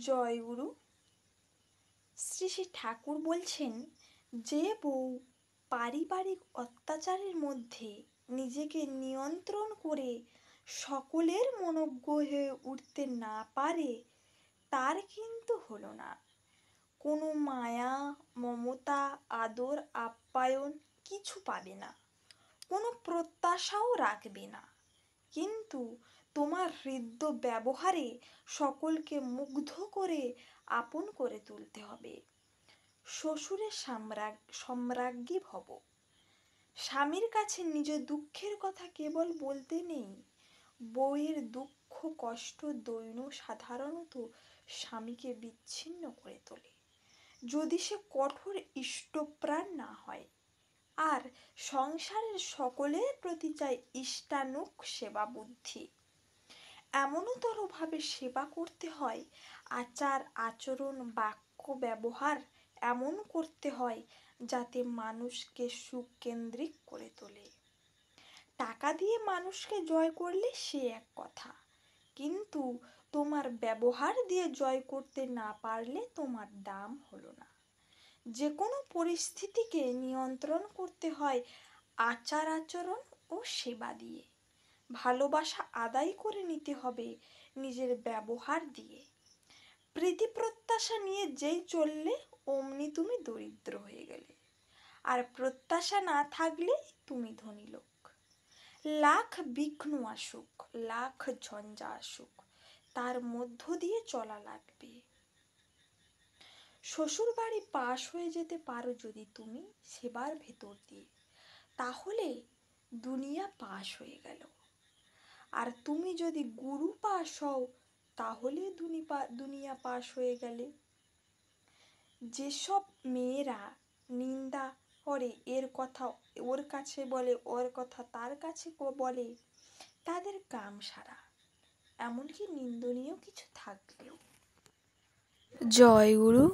জয়গুরু। শ্রী শ্রী ঠাকুর বলছেন, যে বউ পারিবারিক অত্যাচারের মধ্যে নিজেকে নিয়ন্ত্রণ করে সকলের মনোজ্ঞ হয়ে উঠতে না পারে, তার কিন্তু হলো না। কোনো মায়া, মমতা, আদর, আপ্যায়ন কিছু পাবে না, কোনো প্রত্যাশাও রাখবে না। কিন্তু তোমার হৃদ্য ব্যবহারে সকলকে মুগ্ধ করে আপন করে তুলতে হবে। শ্বশুরের সম্রাজ্ঞী ভব। স্বামীর কাছে নিজের দুঃখের কথা কেবল বলতে নেই। বউয়ের দুঃখ, কষ্ট, দৈন্য সাধারণত স্বামীকে বিচ্ছিন্ন করে তোলে, যদি সে কঠোর ইষ্টপ্রাণ না হয়। আর সংসারের সকলের প্রতি চাই ইষ্টানুগ সেবা বুদ্ধি। এমনতরভাবে সেবা করতে হয়, আচার আচরণ বাক্য ব্যবহার এমন করতে হয় যাতে মানুষকে সুকেন্দ্রিক করে তোলে। টাকা দিয়ে মানুষকে জয় করলে সে এক কথা, কিন্তু তোমার ব্যবহার দিয়ে জয় করতে না পারলে তোমার দাম হলো না। যে কোনো পরিস্থিতিকে নিয়ন্ত্রণ করতে হয় আচার আচরণ ও সেবা দিয়ে। ভালোবাসা আদায় করে নিতে হবে নিজের ব্যবহার দিয়ে। প্রীতি প্রত্যাশা নিয়ে যেই চললে অমনি তুমি দরিদ্র হয়ে গেলে, আর প্রত্যাশা না থাকলে তুমি ধনী লোক। লাখ বিঘ্ন আসুক, লাখ ঝঞ্ঝা আসুক, তার মধ্য দিয়ে চলা লাগবে। শ্বশুর বাড়ি পাশ হয়ে যেতে পারো যদি তুমি সেবার ভেতর দিয়ে, তাহলে দুনিয়া পাশ হয়ে গেল। আর তুমি যদি গুরু পাশ হও, তাহলে দুনিয়া পাশ হয়ে গেলে। যেসব মেয়েরা নিন্দা করে, এর কথা ওর কাছে বলে, ওর কথা তার কাছে বলে, তাদের কাম সারা, এমনকি নিন্দনীয় কিছু থাকলেও। জয় গুরু।